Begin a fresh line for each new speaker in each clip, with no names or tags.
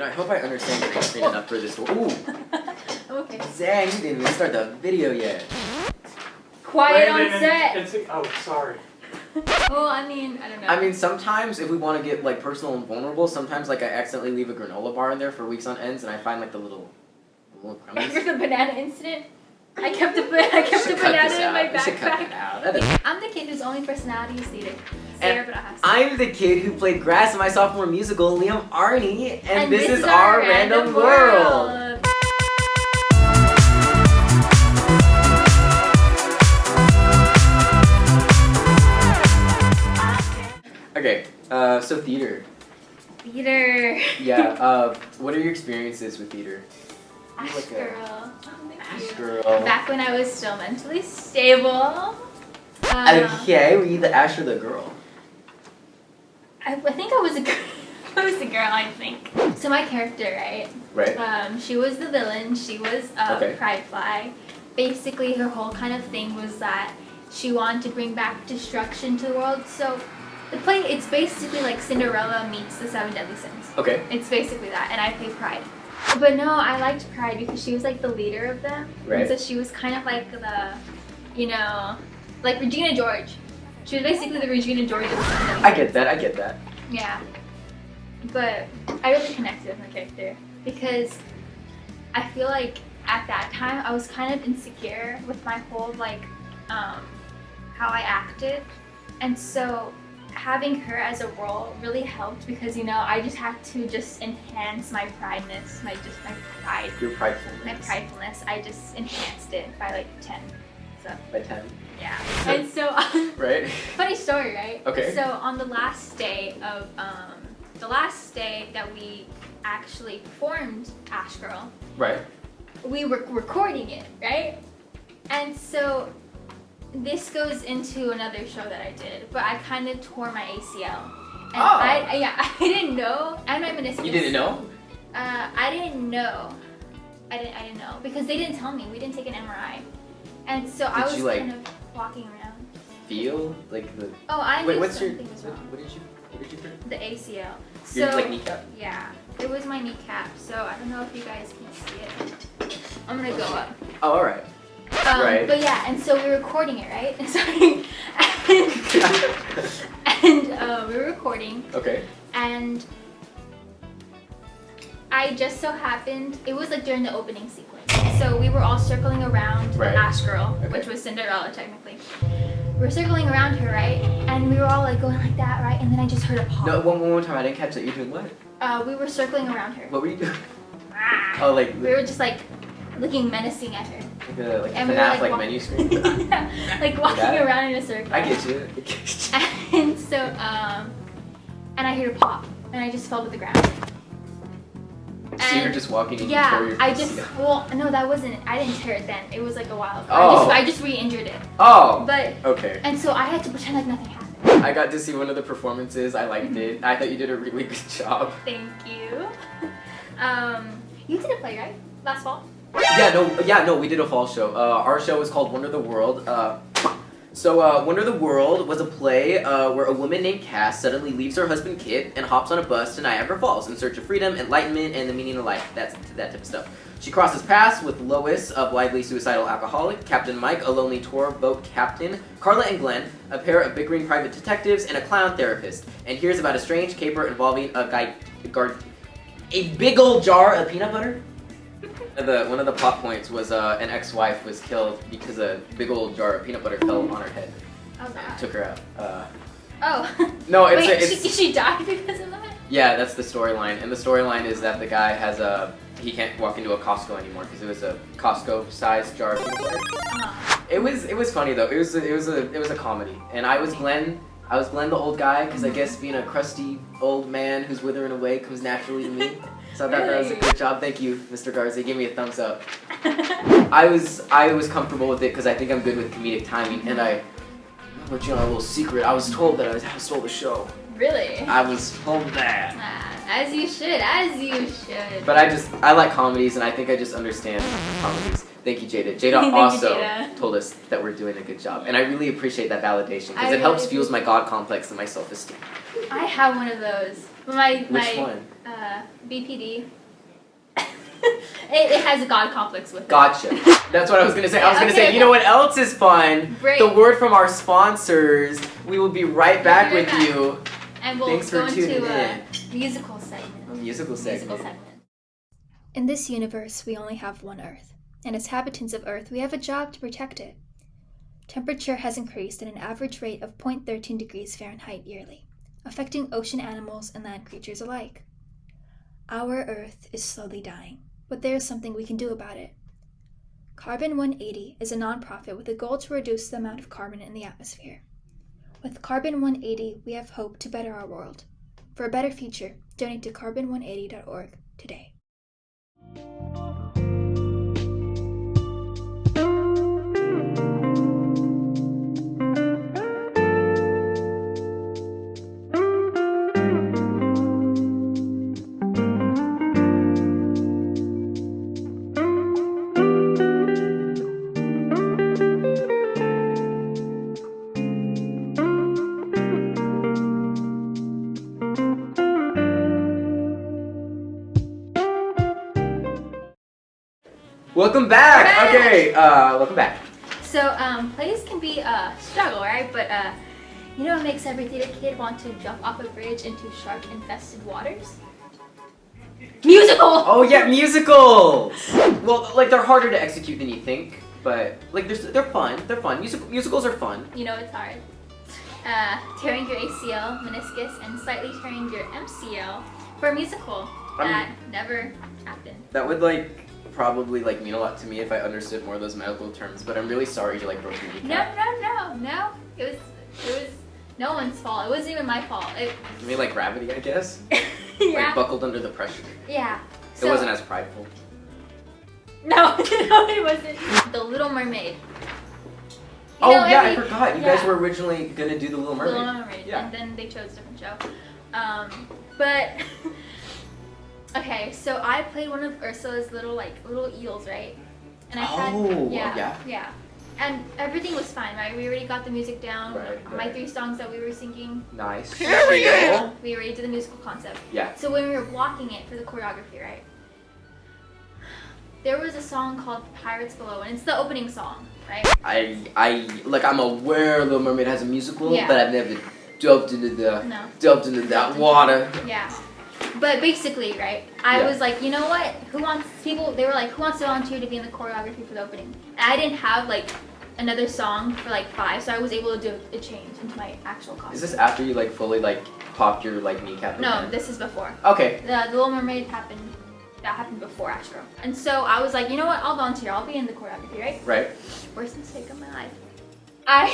I hope I understand your screen enough for this. Ooh.
Okay.
Dang, you didn't even start the video yet.
Quiet on set.
Oh, sorry.
Well, I mean, I don't know.
I mean, sometimes if we want to get like personal and vulnerable, sometimes like I accidentally leave a granola bar in there for weeks on ends, and I find like the little
Remember
crumbs.
the banana incident? I kept a banana in my backpack. I'm the kid whose only personality is theater.
I'm the kid who played grass in my sophomore musical, Liam Arnie, and this is our random world. Okay, so theater.
Theater.
Yeah, what are your experiences with theater?
Ash girl.
Ash girl.
Back when I was still mentally stable.
Okay, were you the Ash or the girl?
I think I was a girl. I was a girl, I think. So my character, right?
Right.
She was the villain. She was Pridefly. Basically, her whole kind of thing was that she wanted to bring back destruction to the world. So it's basically like Cinderella meets the Seven Deadly Sins.
Okay.
It's basically that, and I play Pride. But no, I liked Pride because she was like the leader of them.
Right.
And so she was kind of like the, like Regina George. She was basically the Regina George of the Seven Deadly Sins.
I get that.
Yeah. But I really connected with my character because I feel like at that time I was kind of insecure with my whole how I acted, and so having her as a role really helped because I just had to enhance my prideness, my pride.
Your pridefulness.
My pridefulness. I just enhanced it by like 10. So.
By 10.
Yeah. And so.
Right.
Funny story, right?
Okay.
So on the last day that we actually performed Ash Girl.
Right.
We were recording it, right? And so this goes into another show that I did, but I kind of tore my ACL. And I didn't know. And my meniscus.
You didn't know?
I didn't know. I didn't know because they didn't tell me. We didn't take an MRI. And so I was kind of walking around.
Feel like the.
Oh, I knew
Wait, what's your?
something was wrong.
What did you hurt?
The ACL.
Your like kneecap?
Yeah, it was my kneecap. So I don't know if you guys can see it. I'm gonna go up.
Oh, all right. Right.
But yeah, and so we were recording it, right? Sorry. And we were recording.
Okay.
And I just so happened, it was like during the opening sequence. So we were all circling around the Ash Girl, which was Cinderella technically. We were circling around her, right? And we were all like going like that, right? And then I just heard a pop.
No, one more time. I didn't catch that. You're doing what?
We were circling around her.
What were you doing? Oh, like.
We were just like looking menacing at her.
Like a
and
FNAF
we were,
menu screen?
Yeah, like walking around in a circle.
I get you.
And so, and I heard a pop, and I just fell to the ground.
So you were just walking and
yeah,
you tore your
well, no, that wasn't, I didn't tear it then. It was like a while ago.
Oh.
I just re-injured it.
Oh.
But,
okay.
And so I had to pretend like nothing happened.
I got to see one of the performances. I liked it. I thought you did a really good job.
Thank you. You did a play, right? Last fall?
Yeah, no, we did a fall show. Our show was called Wonder the World. Wonder the World was a play where a woman named Cass suddenly leaves her husband Kit and hops on a bus to Niagara Falls in search of freedom, enlightenment, and the meaning of life. That type of stuff. She crosses paths with Lois, a blithely suicidal alcoholic, Captain Mike, a lonely tour boat captain, Carla and Glenn, a pair of bickering private detectives, and a clown therapist. And here's about a strange caper involving a big old jar of peanut butter. One of the plot points was an ex-wife was killed because a big old jar of peanut butter fell on her head.
Oh, God.
And took her out.
No, she died because of that?
Yeah, that's the storyline. And the storyline is that the guy he can't walk into a Costco anymore because it was a Costco-sized jar of peanut butter. It was funny though. It was a comedy. And I was Glenn, the old guy, because I guess being a crusty old man who's withering away comes naturally to me. So I thought that was a good job. Thank you, Mr. Garza. Give me a thumbs up. I was comfortable with it because I think I'm good with comedic timing. And I'll let you know a little secret. I was told that I stole the show.
Really?
I was told that.
As you should.
But I like comedies, and I think I just understand comedies. Thank you, Jada. Jada also told us that we're doing a good job. And I really appreciate that validation because it helps fuels my God complex and my self-esteem.
I have one of those.
Which one?
BPD. It has a God complex with it.
Gotcha. That's what I was going to say. I was going to say, you know what else is fun?
Break.
The word from our sponsors. We will be right back with you.
And we'll
Thanks
go
for tuning
into a
in.
musical segment.
A musical segment.
In this universe, we only have one Earth, and as inhabitants of Earth, we have a job to protect it. Temperature has increased at an average rate of 0.13 degrees Fahrenheit yearly, affecting ocean animals and land creatures alike. Our Earth is slowly dying, but there is something we can do about it. Carbon 180 is a nonprofit with a goal to reduce the amount of carbon in the atmosphere. With Carbon 180, we have hope to better our world. For a better future, donate to carbon180.org today.
Welcome back. Okay, welcome back.
So, plays can be a struggle, right? But, you know what makes every theater kid want to jump off a bridge into shark-infested waters? Musical!
Oh yeah, musicals! Well, like, they're harder to execute than you think, but, like, they're fun. They're fun. Musicals are fun.
You know it's hard. Tearing your ACL, meniscus, and slightly tearing your MCL for a musical. That never happened.
That would, like, probably like mean a lot to me if I understood more of those medical terms, but I'm really sorry you like broke your kneecap.
No. It was no one's fault. It wasn't even my fault.
You mean like gravity, I guess?
Yeah.
Like buckled under the pressure.
Yeah.
It wasn't as prideful.
No, it wasn't. The Little Mermaid.
I forgot. You guys were originally gonna do The Little Mermaid.
Little Mermaid.
Yeah.
And then they chose a different show. But okay, so I played one of Ursula's little eels, right? And I had yeah. And everything was fine, right? We already got the music down.
Right.
My 3 songs that we were singing.
Nice.
We already did the musical concept.
Yeah.
So when we were blocking it for the choreography, right? There was a song called Pirates Below, and it's the opening song, right?
I'm aware Little Mermaid has a musical,
Yeah.
but I've never delved into that water.
Yeah. But basically, right, I was like, you know what? They were like, who wants to volunteer to be in the choreography for the opening? And I didn't have like another song for like 5, so I was able to do a change into my actual costume.
Is this after you like fully like popped your like kneecap?
No, this is before.
Okay.
The Little Mermaid happened before Astro. And so I was like, you know what? I'll volunteer. I'll be in the choreography, right?
Right.
Worst mistake of my life. I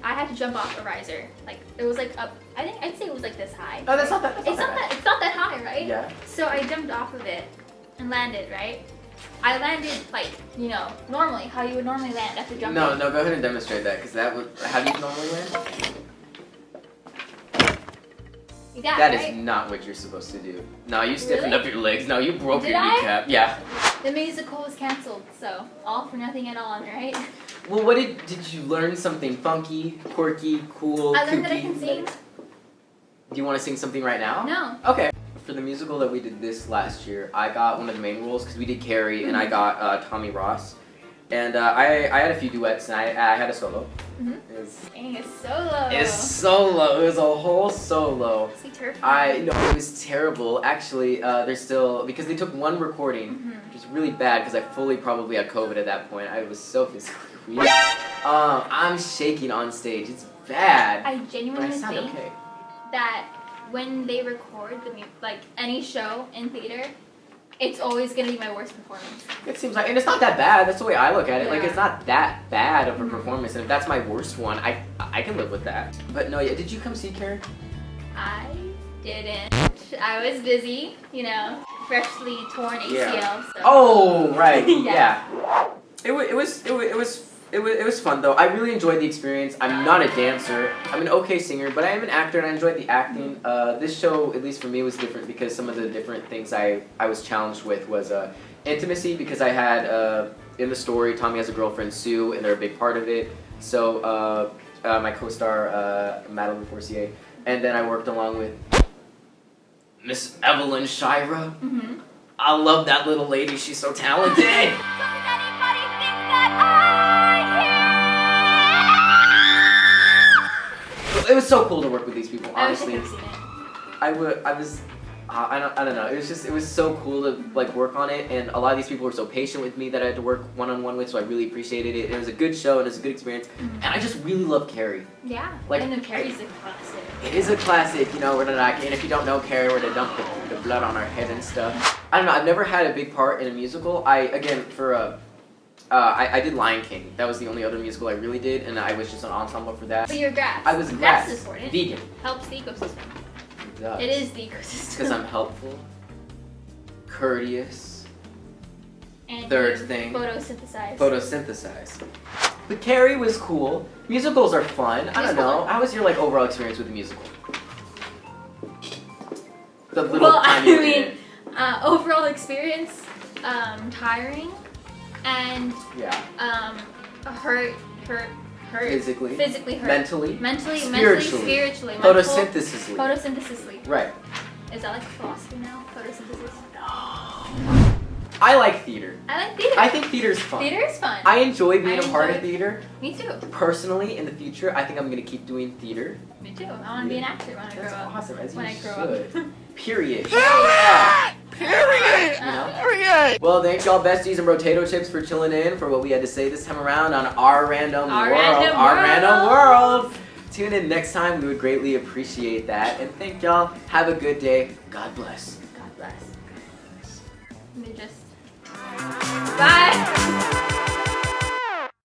had to jump off a riser. Like it was like up. I'd say it was like this high.
Oh, that's not that.
It's not that high, right?
Yeah.
So I jumped off of it and landed, right? I landed like, normally, how you would normally land after jumping.
No, go ahead and demonstrate that, because that would. How do you normally land? That is not what you're supposed to do. No, you stiffened up your legs. No, you broke your kneecap. Yeah.
The musical was canceled, so all for nothing at all, right?
Well, what did you learn something funky, quirky, cool,
I learned
kooky?
that I can sing.
Do you want to sing something right now?
No.
Okay. For the musical that we did this last year, I got one of the main roles because we did Carrie and I got Tommy Ross. And I had a few duets and I had a solo.
Mm-hmm. Dang, a solo.
It's solo. It was a whole solo.
See, turf.
It was terrible. Actually, they're still, because they took one recording, which is really bad because I fully probably had COVID at that point. I was so physically weak. I'm shaking on stage. It's bad.
I genuinely
but I sound
think
okay.
that when they record any show in theater, it's always gonna be my worst performance.
It seems like, and it's not that bad. That's the way I look at it.
Yeah.
Like, it's not that bad of a performance, and if that's my worst one, I can live with that. But no, yeah. Did you come see Carrie?
I didn't. I was busy, freshly torn ACL.
Yeah.
So.
Oh, right.
Yeah.
It was It was fun though. I really enjoyed the experience. I'm not a dancer. I'm an okay singer, but I am an actor and I enjoyed the acting. This show, at least for me, was different because some of the different things I was challenged with was intimacy, because I had in the story Tommy has a girlfriend Sue and they're a big part of it. So my co-star Madeline Forcier, and then I worked along with Miss Evelyn Shira.
Mm-hmm.
I love that little lady. She's so talented. It was so cool to work with these people. Honestly,
I wish I could have seen it.
I don't know. It was so cool to like work on it, and a lot of these people were so patient with me that I had to work one-on-one with, so I really appreciated it. It was a good show and it was a good experience, and I just really love Carrie.
Yeah,
Like,
I know Carrie's a classic.
It is a classic, you know. We're not, and if you don't know Carrie, we're to dump the blood on our head and stuff. I don't know. I've never had a big part in a musical. I did Lion King. That was the only other musical I really did, and I was just an ensemble for that.
But you're grass.
I was
Grass
grass.
is important.
Vegan.
Helps the ecosystem.
It
It is the ecosystem.
because I'm helpful, courteous,
And
third
you
thing.
photosynthesize.
But Carrie was cool. Musicals are fun. I don't know. How was your like overall experience with the musical? The little
Well,
time you were in it.
overall experience, tiring, and
Yeah.
hurt,
Physically.
hurt,
Mentally.
spiritually,
Photosynthesisly.
photosynthesisly.
Right.
Is that like philosophy now? Photosynthesis.
I like theater.
I like theater.
I think theater's fun.
Theater is fun.
I enjoy being
I
a part of
enjoy-
theater.
Me too.
Personally, in the future, I think I'm gonna keep doing theater.
Me too. I want to be an actor when I grow
That's
up.
awesome, as
When
you
I grow
should.
up.
Period. Yeah.
Period!
You know?
Period!
Well, thanks y'all besties and potato chips for chilling in for what we had to say this time around on Our Random
Our
World.
Random
Our
World.
Random World. Tune in next time. We would greatly appreciate that. And thank y'all. Have a good day. God bless.
God bless. They just. Bye.